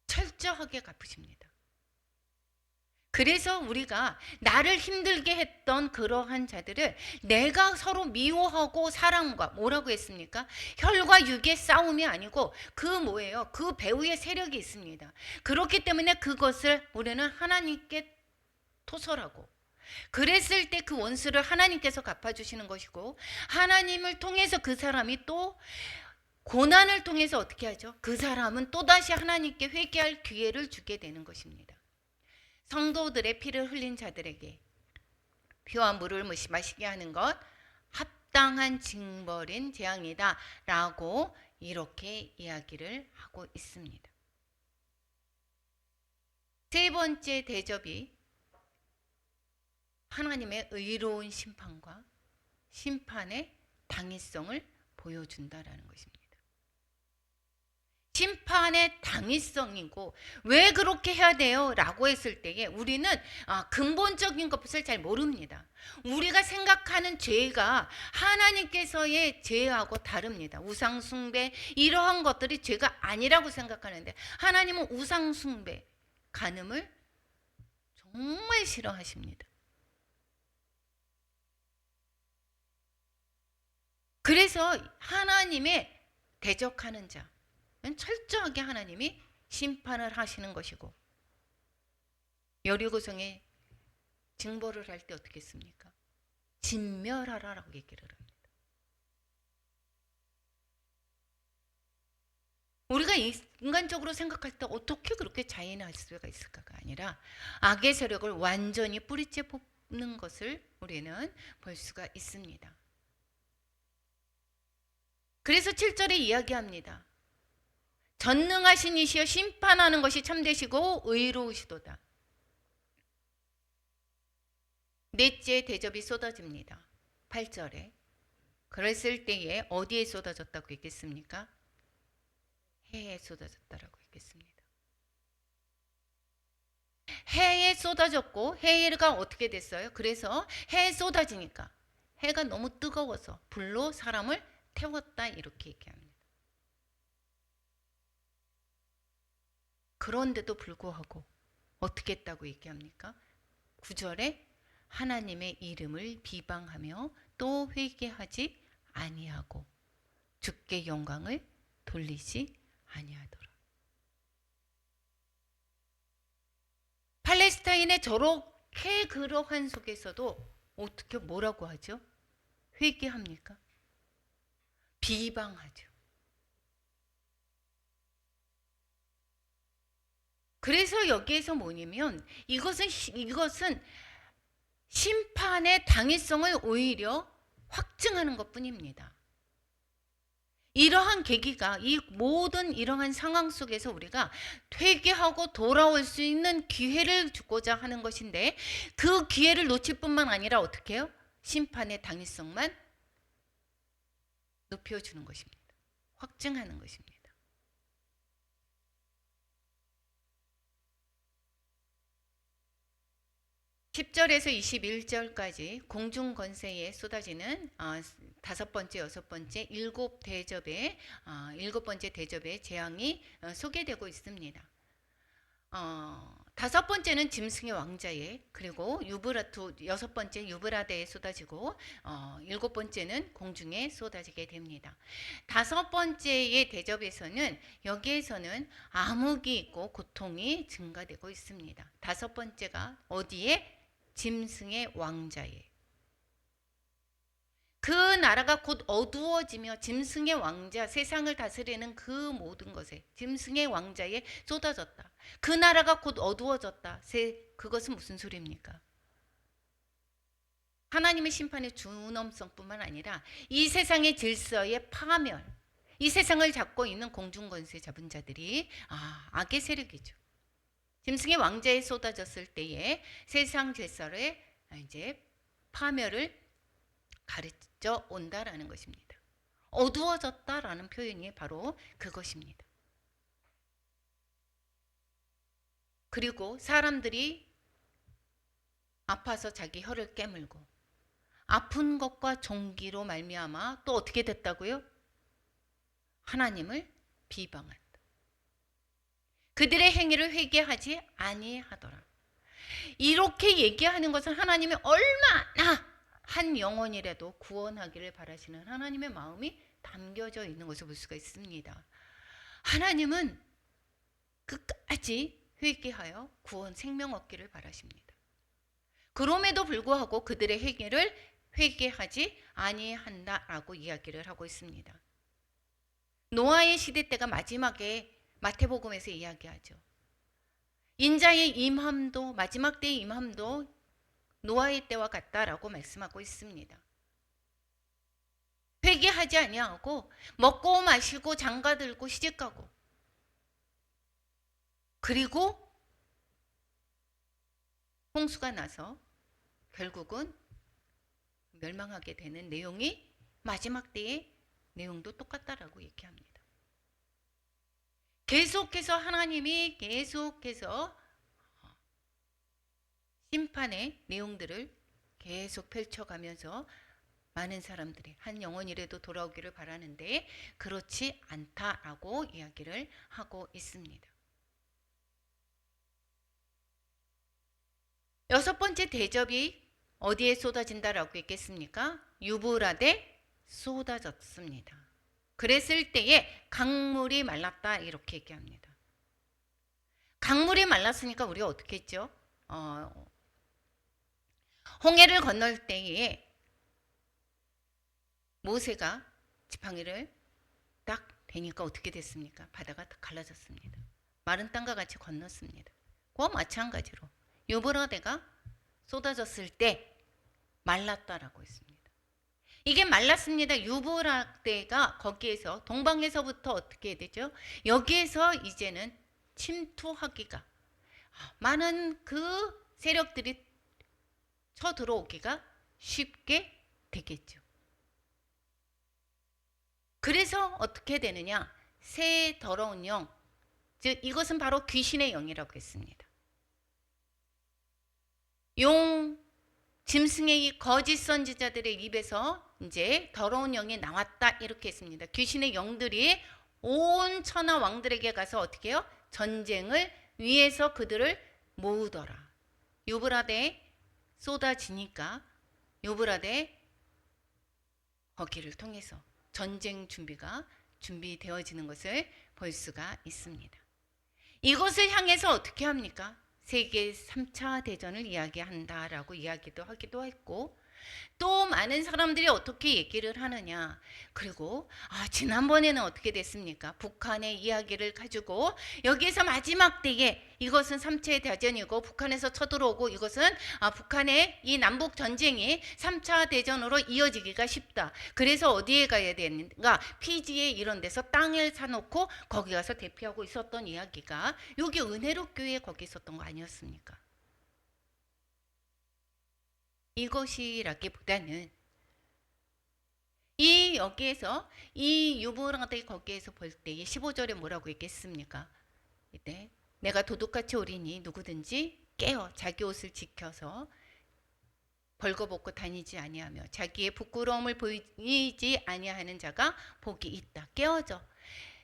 철저하게 갚으십니다. 그래서 우리가 나를 힘들게 했던 그러한 자들을 내가 서로 미워하고 사랑과 뭐라고 했습니까? 혈과 육의 싸움이 아니고 그 뭐예요? 그 배후의 세력이 있습니다. 그렇기 때문에 그것을 우리는 하나님께 토설하고, 그랬을 때 그 원수를 하나님께서 갚아주시는 것이고, 하나님을 통해서 그 사람이 또 고난을 통해서 어떻게 하죠? 그 사람은 또다시 하나님께 회개할 기회를 주게 되는 것입니다. 성도들의 피를 흘린 자들에게 피와 물을 마시게 하는 것 합당한 징벌인 재앙이다 라고 이렇게 이야기를 하고 있습니다. 세 번째 대접이 하나님의 의로운 심판과 심판의 당위성을 보여준다라는 것입니다. 심판의 당위성이고 왜 그렇게 해야 돼요? 라고 했을 때에 우리는 근본적인 것을 잘 모릅니다. 우리가 생각하는 죄가 하나님께서의 죄하고 다릅니다. 우상숭배 이러한 것들이 죄가 아니라고 생각하는데 하나님은 우상숭배, 간음을 정말 싫어하십니다. 그래서 하나님의 대적하는 자 철저하게 하나님이 심판을 하시는 것이고, 여리고성에 징벌을 할 때 어떻게 했습니까? 진멸하라라고 얘기를 합니다. 우리가 인간적으로 생각할 때 어떻게 그렇게 자인할 수가 있을까가 아니라 악의 세력을 완전히 뿌리째 뽑는 것을 우리는 볼 수가 있습니다. 그래서 7절에 이야기합니다. 전능하신 이시여 심판하는 것이 참되시고 의로우시도다. 넷째 대접이 쏟아집니다. 8절에 그랬을 때에 어디에 쏟아졌다고 했겠습니까? 해에 쏟아졌다라고 했겠습니다. 해에 쏟아졌고 해가 어떻게 됐어요? 그래서 해에 쏟아지니까 해가 너무 뜨거워서 불로 사람을 태웠다 이렇게 얘기합니다. 그런데도 불구하고 어떻게 했다고 얘기합니까? 9절에 하나님의 이름을 비방하며 또 회개하지 아니하고 주께 영광을 돌리지 아니하더라. 팔레스타인의 저렇게 그러한 속에서도 어떻게 뭐라고 하죠? 회개합니까? 비방하죠. 그래서 여기에서 뭐냐면 이것은 심판의 당위성을 오히려 확증하는 것뿐입니다. 이러한 계기가 이 모든 이러한 상황 속에서 우리가 회개하고 돌아올 수 있는 기회를 주고자 하는 것인데 그 기회를 놓칠 뿐만 아니라 어떻게 해요? 심판의 당위성만 높여주는 것입니다. 확증하는 것입니다. 10절에서 21절까지 공중 권세에 쏟아지는 다섯 번째, 여섯 번째, 일곱 번째 대접의 재앙이 소개되고 있습니다. 다섯 번째는 짐승의 왕자에, 그리고 여섯 번째 유브라데에 쏟아지고 일곱 번째는 공중에 쏟아지게 됩니다. 다섯 번째의 대접에서는 여기에서는 암흑이 있고 고통이 증가되고 있습니다. 다섯 번째가 어디에? 짐승의 왕자에. 그 나라가 곧 어두워지며 짐승의 왕자, 세상을 다스리는 그 모든 것에 짐승의 왕자에 쏟아졌다. 그 나라가 곧 어두워졌다. 그것은 무슨 소리입니까? 하나님의 심판의 준엄성뿐만 아니라 이 세상의 질서의 파멸, 이 세상을 잡고 있는 공중권세 잡은 자들이 악의 세력이죠. 짐승의 왕자에 쏟아졌을 때에 세상 질서의 이제 파멸을 가르쳐 온다라는 것입니다. 어두워졌다라는 표현이 바로 그것입니다. 그리고 사람들이 아파서 자기 혀를 깨물고 아픈 것과 종기로 말미암아 또 어떻게 됐다고요? 하나님을 비방한다. 그들의 행위를 회개하지 아니하더라. 이렇게 얘기하는 것은 하나님이 얼마나 한 영혼이라도 구원하기를 바라시는 하나님의 마음이 담겨져 있는 것을 볼 수가 있습니다. 하나님은 끝까지 회개하여 구원 생명 얻기를 바라십니다. 그럼에도 불구하고 그들의 회개하지 아니한다라고 이야기를 하고 있습니다. 노아의 시대 때가 마지막에 마태복음에서 이야기하죠. 인자의 임함도 마지막 때의 임함도 노아의 때와 같다라고 말씀하고 있습니다. 회개하지 아니하고 먹고 마시고 장가들고 시집가고 그리고 홍수가 나서 결국은 멸망하게 되는 내용이 마지막 때의 내용도 똑같다라고 얘기합니다. 계속해서 하나님이 계속해서 심판의 내용들을 계속 펼쳐가면서 많은 사람들이 한 영혼이라도 돌아오기를 바라는데 그렇지 않다라고 이야기를 하고 있습니다. 여섯 번째 대접이 어디에 쏟아진다라고 했겠습니까? 유브라데 쏟아졌습니다. 그랬을 때에 강물이 말랐다 이렇게 얘기합니다. 강물이 말랐으니까 우리가 어떻게 했죠? 홍해를 건널 때에 모세가 지팡이를 딱 대니까 어떻게 됐습니까? 바다가 딱 갈라졌습니다. 마른 땅과 같이 건넜습니다. 그와 마찬가지로 유브라데가 쏟아졌을 때 말랐다라고 했습니다. 이게 말랐습니다. 유브라데가 거기에서 동방에서부터 어떻게 되죠? 여기에서 이제는 침투하기가 많은 그 세력들이 쳐들어오기가 쉽게 되겠죠. 그래서 어떻게 되느냐? 새 더러운 영, 즉 이것은 바로 귀신의 영이라고 했습니다. 짐승의 거짓 선지자들의 입에서 이제 더러운 영이 나왔다 이렇게 했습니다. 귀신의 영들이 온 천하 왕들에게 가서 어떻게 해요? 전쟁을 위해서 그들을 모으더라. 유브라데에 쏟아지니까 유브라데 거기를 통해서 전쟁 준비가 준비되어지는 것을 볼 수가 있습니다. 이것을 향해서 어떻게 합니까? 세계 3차 대전을 이야기한다라고 이야기도 하기도 했고 또 많은 사람들이 어떻게 얘기를 하느냐. 그리고 지난번에는 어떻게 됐습니까? 북한의 이야기를 가지고 여기에서 마지막 때에 이것은 3차 대전이고 북한에서 쳐들어오고 이것은 북한의 이 남북 전쟁이 3차 대전으로 이어지기가 쉽다. 그래서 어디에 가야 되는가? 피지에 이런 데서 땅을 사놓고 거기 가서 대피하고 있었던 이야기가 여기 은혜로 교회에 거기 있었던 거 아니었습니까? 이것이라기보다는 여기에서 이 유브라데 거기에서 볼 때에 15절에 뭐라고 했겠습니까? 이때 내가 도둑같이 오리니 누구든지 깨어 자기 옷을 지켜서 벌거벗고 다니지 아니하며 자기의 부끄러움을 보이지 아니하는 자가 복이 있다.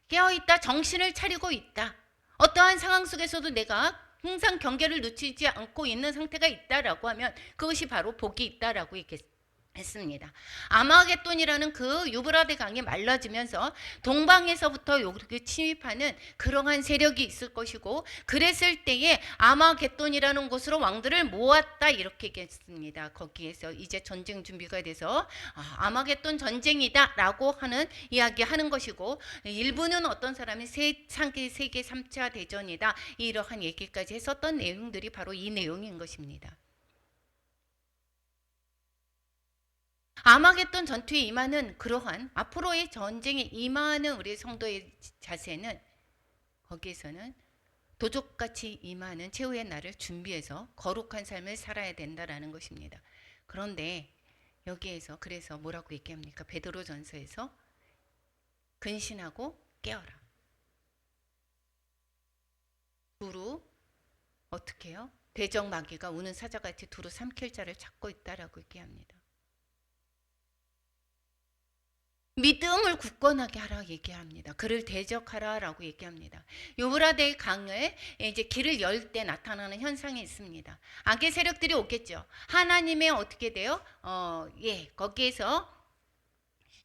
깨어있다. 정신을 차리고 있다. 어떠한 상황 속에서도 내가 항상 경계를 놓치지 않고 있는 상태가 있다라고 하면 그것이 바로 복이 있다라고 했습니다. 아마겟돈이라는 그 유브라데 강이 말라지면서 동방에서부터 여기 침입하는 그러한 세력이 있을 것이고 그랬을 때에 아마겟돈이라는 곳으로 왕들을 모았다 이렇게 얘기했습니다. 거기에서 이제 전쟁 준비가 돼서 아마겟돈 전쟁이다 라고 하는 이야기하는 것이고 일부는 어떤 사람이 세계 3차 대전이다 이러한 얘기까지 했었던 내용들이 바로 이 내용인 것입니다. 아마겟돈 전투에 임하는 그러한 앞으로의 전쟁에 임하는 우리 성도의 자세는 거기에서는 도적같이 임하는 최후의 날을 준비해서 거룩한 삶을 살아야 된다라는 것입니다. 그런데 여기에서 그래서 뭐라고 얘기합니까? 베드로전서에서 근신하고 깨어라. 두루 어떻게 해요? 대적 마귀가 우는 사자같이 두루 삼킬 자를 찾고 있다라고 얘기합니다. 믿음을 굳건하게 하라 얘기합니다. 그를 대적하라라고 얘기합니다. 유브라데 강을 이제 길을 열 때 나타나는 현상이 있습니다. 악의 세력들이 오겠죠. 하나님의 어떻게 돼요? 거기에서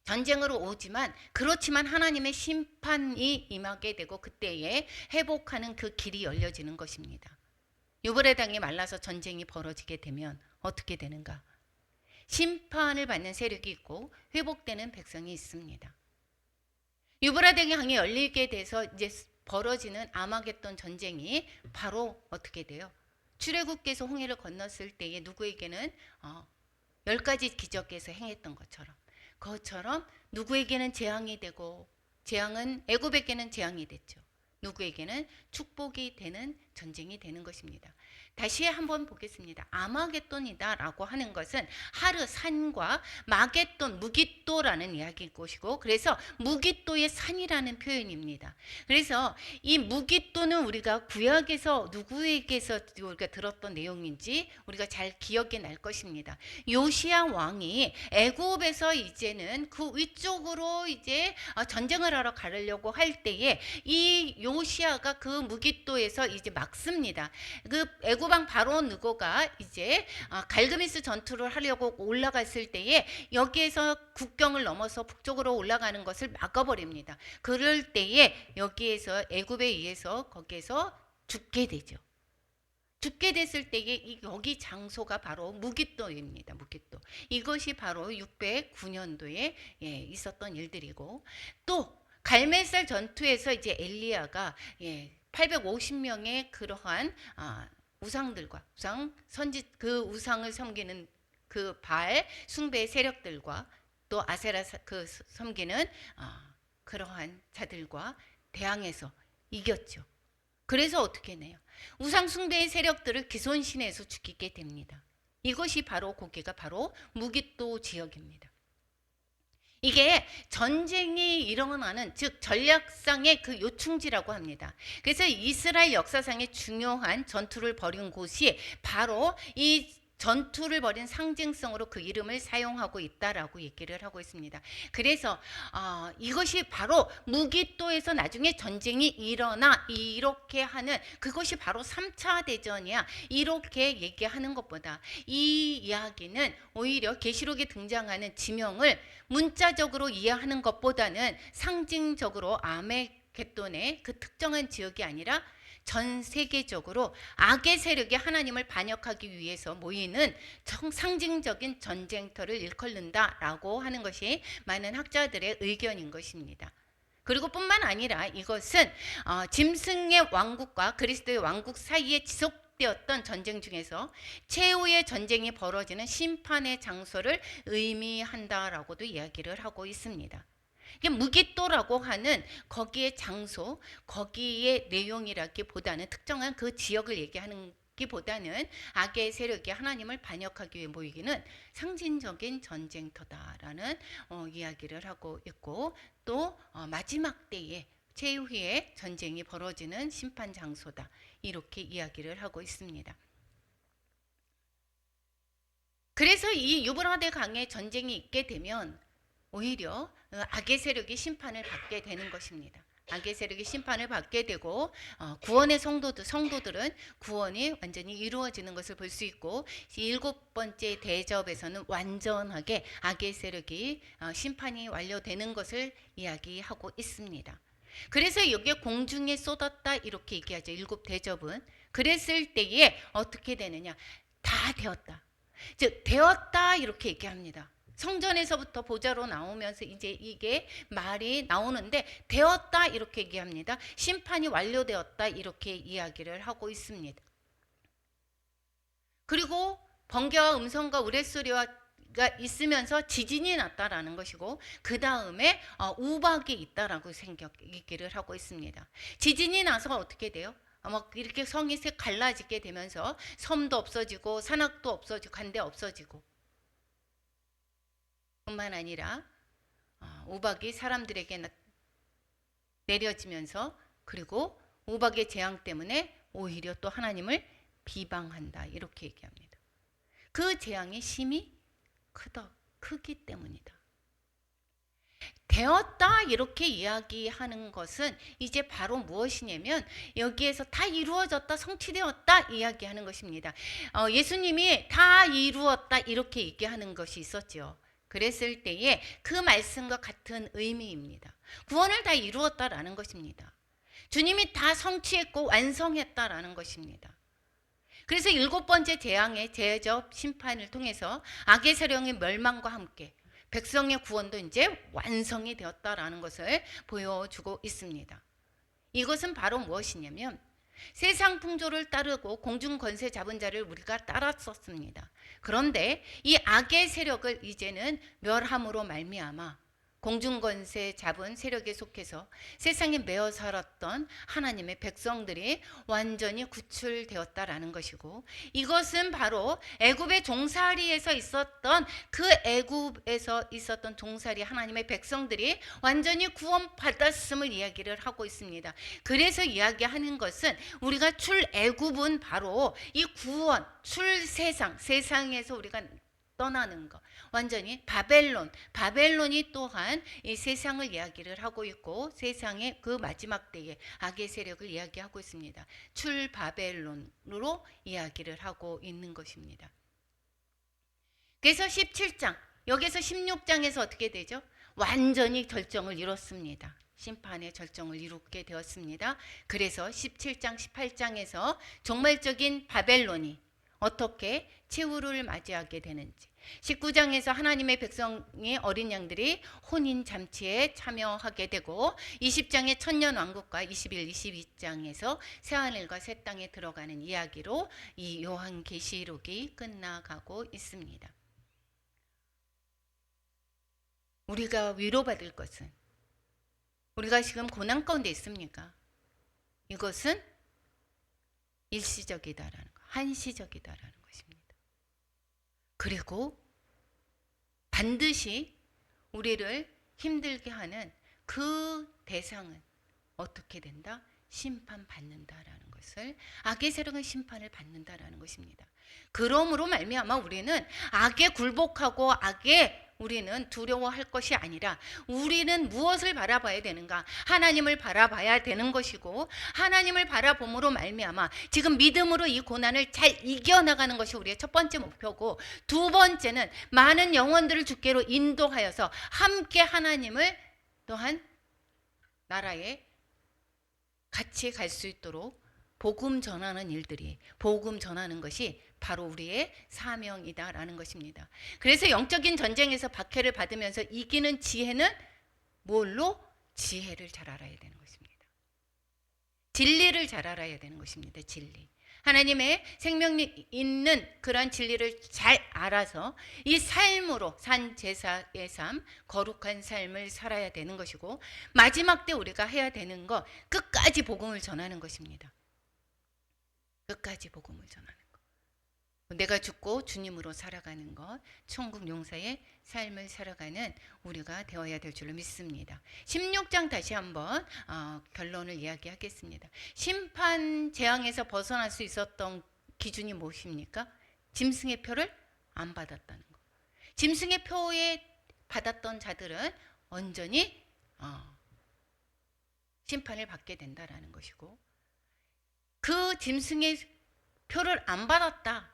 전쟁으로 오지만 그렇지만 하나님의 심판이 임하게 되고 그때에 회복하는 그 길이 열려지는 것입니다. 유브라데 강이 말라서 전쟁이 벌어지게 되면 어떻게 되는가? 심판을 받는 세력이 있고 회복되는 백성이 있습니다. 유브라데 강이 열리게 돼서 이제 벌어지는 아마겟돈 전쟁이 바로 어떻게 돼요? 출애굽께서 홍해를 건넜을 때에 누구에게는 10가지 기적에서 행했던 것처럼 누구에게는 재앙이 되고 재앙은 애굽에게는 재앙이 됐죠. 누구에게는 축복이 되는 전쟁이 되는 것입니다. 다시 한번 보겠습니다. 아마겟돈이다라고 하는 것은 하르 산과 마겟돈 무깃도라는 이야기일 것이고 그래서 무깃도의 산이라는 표현입니다. 그래서 이 무깃도는 우리가 구약에서 누구에게서 우리가 들었던 내용인지 우리가 잘 기억이 날 것입니다. 요시야 왕이 애굽에서 이제는 그 위쪽으로 이제 전쟁을 하러 가려고 할 때에 이 요시야가 그 무깃도에서 이제 막습니다. 그 애굽왕 바로 느고가 이제 갈그미스 전투를 하려고 올라갔을 때에 여기에서 국경을 넘어서 북쪽으로 올라가는 것을 막아버립니다. 그럴 때에 여기에서 애굽에 의해서 거기에서 죽게 되죠. 죽게 됐을 때에 여기 장소가 바로 무깃도입니다. 무깃도. 이것이 바로 609년도에 있었던 일들이고 또 갈멜살 전투에서 이제 엘리야가 850명의 그러한 우상들과 그 우상을 섬기는 그 바알 숭배 세력들과 또 아세라 그 섬기는 그러한 자들과 대항해서 이겼죠. 그래서 어떻게 해내요? 우상 숭배의 세력들을 기손신에서 죽이게 됩니다. 이것이 바로 거기가 바로 무깃도 지역입니다. 이게 전쟁이 일어나는 즉 전략상의 그 요충지라고 합니다. 그래서 이스라엘 역사상의 중요한 전투를 벌인 곳이 바로 이 전투를 벌인 상징성으로 그 이름을 사용하고 있다라고 얘기를 하고 있습니다. 그래서 이것이 바로 무깃도에서 나중에 전쟁이 일어나 이렇게 하는 그것이 바로 3차 대전이야 이렇게 얘기하는 것보다 이 이야기는 오히려 계시록에 등장하는 지명을 문자적으로 이해하는 것보다는 상징적으로 아메겟돈의 그 특정한 지역이 아니라 전 세계적으로 악의 세력이 하나님을 반역하기 위해서 모이는 상징적인 전쟁터를 일컫는다라고 하는 것이 많은 학자들의 의견인 것입니다. 그리고 뿐만 아니라 이것은 짐승의 왕국과 그리스도의 왕국 사이에 지속되었던 전쟁 중에서 최후의 전쟁이 벌어지는 심판의 장소를 의미한다라고도 이야기를 하고 있습니다. 무깃도라고 하는 거기에 장소, 거기에 내용이라기보다는 특정한 그 지역을 얘기하는 기보다는 악의 세력이 하나님을 반역하기 위해 모이기는 상징적인 전쟁터다라는 이야기를 하고 있고 또 마지막 때에 최후의 전쟁이 벌어지는 심판 장소다 이렇게 이야기를 하고 있습니다. 그래서 이 유브라데 강에 전쟁이 있게 되면 오히려 악의 세력이 심판을 받게 되는 것입니다. 악의 세력이 심판을 받게 되고 구원의 성도들은 구원이 완전히 이루어지는 것을 볼 수 있고 7번째 대접에서는 완전하게 악의 세력이 심판이 완료되는 것을 이야기하고 있습니다. 그래서 여기에 공중에 쏟았다 이렇게 얘기하죠. 7대접은. 그랬을 때에 어떻게 되느냐. 다 되었다. 즉 되었다 이렇게 얘기합니다. 성전에서부터 보좌로 나오면서 이제 이게 말이 나오는데 되었다 이렇게 얘기합니다. 심판이 완료되었다 이렇게 이야기를 하고 있습니다. 그리고 번개와 음성과 우레소리가 있으면서 지진이 났다라는 것이고 그 다음에 우박이 있다라고 얘기를 하고 있습니다. 지진이 나서 어떻게 돼요? 이렇게 성이 색 갈라지게 되면서 섬도 없어지고 산악도 없어지고 간데 없어지고 뿐만 아니라 우박이 사람들에게 내려지면서 그리고 우박의 재앙 때문에 오히려 또 하나님을 비방한다 이렇게 얘기합니다. 그 재앙의 심이 크기 때문이다. 되었다 이렇게 이야기하는 것은 이제 바로 무엇이냐면 여기에서 다 이루어졌다, 성취되었다 이야기하는 것입니다. 예수님이 다 이루었다 이렇게 얘기하는 것이 있었죠. 그랬을 때에 그 말씀과 같은 의미입니다. 구원을 다 이루었다라는 것입니다. 주님이 다 성취했고 완성했다라는 것입니다. 그래서 7번째 재앙의 제적 심판을 통해서 악의 세력의 멸망과 함께 백성의 구원도 이제 완성이 되었다라는 것을 보여주고 있습니다. 이것은 바로 무엇이냐면 세상 풍조를 따르고 공중 권세 잡은 자를 우리가 따랐었습니다. 그런데 이 악의 세력을 이제는 멸함으로 말미암아 공중 권세 잡은 세력에 속해서 세상에 매어 살았던 하나님의 백성들이 완전히 구출되었다라는 것이고, 이것은 바로 애굽의 종살이에서 있었던 그 애굽에서 있었던 종살이 하나님의 백성들이 완전히 구원받았음을 이야기를 하고 있습니다. 그래서 이야기하는 것은 우리가 출애굽은 바로 이 구원, 출세상, 세상에서 우리가 떠나는 것, 완전히 바벨론이 또한 이 세상을 이야기를 하고 있고 세상의 그 마지막 때의 악의 세력을 이야기하고 있습니다. 출바벨론으로 이야기를 하고 있는 것입니다. 그래서 17장, 여기서 16장에서 어떻게 되죠? 완전히 절정을 이뤘습니다. 심판의 절정을 이루게 되었습니다. 그래서 17장, 18장에서 종말적인 바벨론이 어떻게 최후를 맞이하게 되는지, 19장에서 하나님의 백성의 어린 양들이 혼인 잔치에 참여하게 되고 20장의 천년 왕국과 21, 22장에서 새하늘과 새 땅에 들어가는 이야기로 이 요한계시록이 끝나가고 있습니다. 우리가 위로받을 것은, 우리가 지금 고난 가운데 있습니까? 이것은 일시적이다라는 것, 한시적이다라는 것입니다. 그리고 반드시 우리를 힘들게 하는 그 대상은 어떻게 된다? 심판받는다라는 것을, 악의 세력은 심판을 받는다라는 것입니다. 그러므로 말미암아 우리는 악에 굴복하고 악에 우리는 두려워할 것이 아니라 우리는 무엇을 바라봐야 되는가? 하나님을 바라봐야 되는 것이고, 하나님을 바라봄으로 말미암아 지금 믿음으로 이 고난을 잘 이겨나가는 것이 우리의 첫 번째 목표고, 두 번째는 많은 영혼들을 주께로 인도하여서 함께 하나님을 또한 나라에 같이 갈 수 있도록 복음 전하는 일들이, 복음 전하는 것이 바로 우리의 사명이다라는 것입니다. 그래서 영적인 전쟁에서 박해를 받으면서 이기는 지혜는 뭘로? 지혜를 잘 알아야 되는 것입니다. 진리를 잘 알아야 되는 것입니다. 진리. 하나님의 생명이 있는 그런 진리를 잘 알아서 이 삶으로, 산 제사의 삶, 거룩한 삶을 살아야 되는 것이고, 마지막 때 우리가 해야 되는 것, 끝까지 복음을 전하는 것입니다. 끝까지 복음을 전하는 것. 내가 죽고 주님으로 살아가는 것, 천국 용사의 삶을 살아가는 우리가 되어야 될 줄로 믿습니다. 16장 다시 한번 결론을 이야기하겠습니다. 심판 재앙에서 벗어날 수 있었던 기준이 무엇입니까? 짐승의 표를 안 받았다는 것. 짐승의 표에 받았던 자들은 온전히 심판을 받게 된다라는 것이고, 그 짐승의 표를 안 받았다,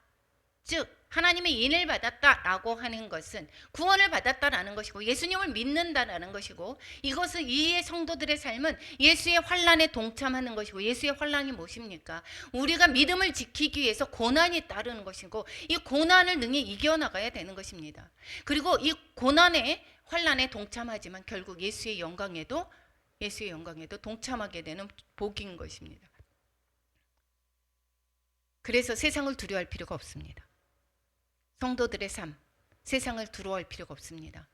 즉 하나님의 인을 받았다라고 하는 것은 구원을 받았다라는 것이고 예수님을 믿는다라는 것이고, 이것은 이의 성도들의 삶은 예수의 환난에 동참하는 것이고, 예수의 환난이 무엇입니까? 우리가 믿음을 지키기 위해서 고난이 따르는 것이고, 이 고난을 능히 이겨나가야 되는 것입니다. 그리고 이 고난의 환난에 동참하지만 결국 예수의 영광에도 동참하게 되는 복인 것입니다. 그래서 세상을 두려워할 필요가 없습니다. 성도들의 삶, 세상을 두려워할 필요가 없습니다.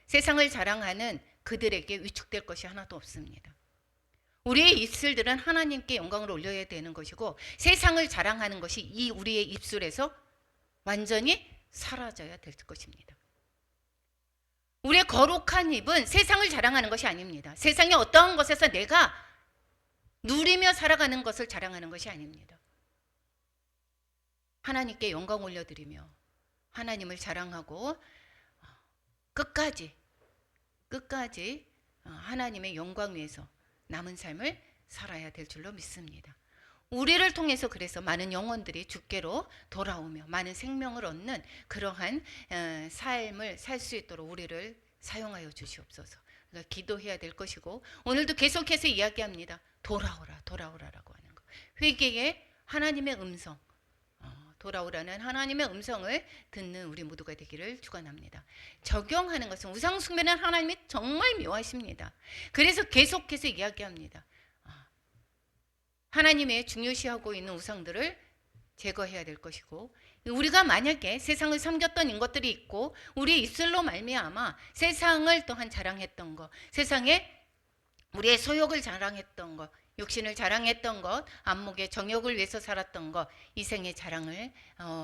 세상을 자랑하는 그들에게 위축될 것이 하나도 없습니다. 우리의 입술들은 하나님께 영광을 올려야 되는 것이고, 세상을 자랑하는 것이 이 우리의 입술에서 완전히 사라져야 될 것입니다. 우리의 거룩한 입은 세상을 자랑하는 것이 아닙니다. 세상의 어떠한 것에서 내가 누리며 살아가는 것을 자랑하는 것이 아닙니다. 하나님께 영광 올려드리며 하나님을 자랑하고 끝까지 하나님의 영광 위해서 남은 삶을 살아야 될 줄로 믿습니다. 우리를 통해서 그래서 많은 영혼들이 주께로 돌아오며 많은 생명을 얻는 그러한 삶을 살 수 있도록 우리를 사용하여 주시옵소서. 그러니까 기도해야 될 것이고, 오늘도 계속해서 이야기합니다. 돌아오라, 돌아오라라고 하는 거. 회개의 하나님의 음성, 돌아오라는 하나님의 음성을 듣는 우리 모두가 되기를 축원합니다. 적용하는 것은, 우상 숭배는 하나님이 정말 미워하십니다. 그래서 계속해서 이야기합니다. 하나님의 중요시하고 있는 우상들을 제거해야 될 것이고, 우리가 만약에 세상을 섬겼던 인것들이 있고 우리의 입술로 말미암아 세상을 또한 자랑했던 것, 세상에 우리의 소욕을 자랑했던 것, 육신을 자랑했던 것, 안목의 정욕을 위해서 살았던 것, 이생의 자랑을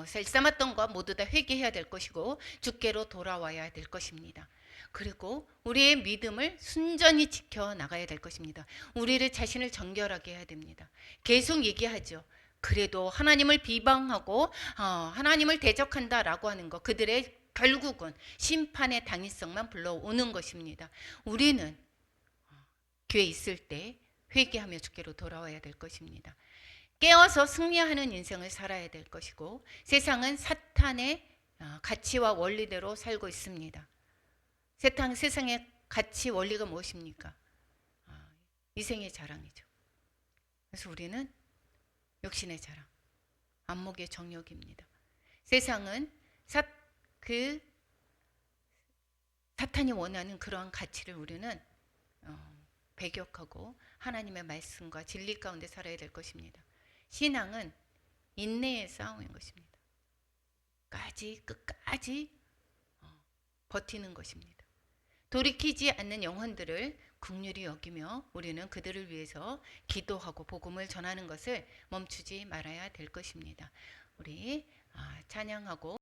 셀삼았던 것 모두 다 회개해야 될 것이고 주께로 돌아와야 될 것입니다. 그리고 우리의 믿음을 순전히 지켜나가야 될 것입니다. 우리를 자신을 정결하게 해야 됩니다. 계속 얘기하죠. 그래도 하나님을 비방하고 하나님을 대적한다라고 하는 것, 그들의 결국은 심판의 당위성만 불러오는 것입니다. 우리는 교회에 있을 때 회개하며 주께로 돌아와야 될 것입니다. 깨어서 승리하는 인생을 살아야 될 것이고, 세상은 사탄의 가치와 원리대로 살고 있습니다. 세상의 가치 원리가 무엇입니까? 이생의 자랑이죠. 그래서 우리는 육신의 자랑, 안목의 정욕입니다. 세상은 사탄이 원하는 그러한 가치를 우리는 배격하고 하나님의 말씀과 진리 가운데 살아야 될 것입니다. 신앙은 인내의 싸움인 것입니다. 끝까지 버티는 것입니다. 돌이키지 않는 영혼들을 긍휼히 여기며 우리는 그들을 위해서 기도하고 복음을 전하는 것을 멈추지 말아야 될 것입니다. 우리 찬양하고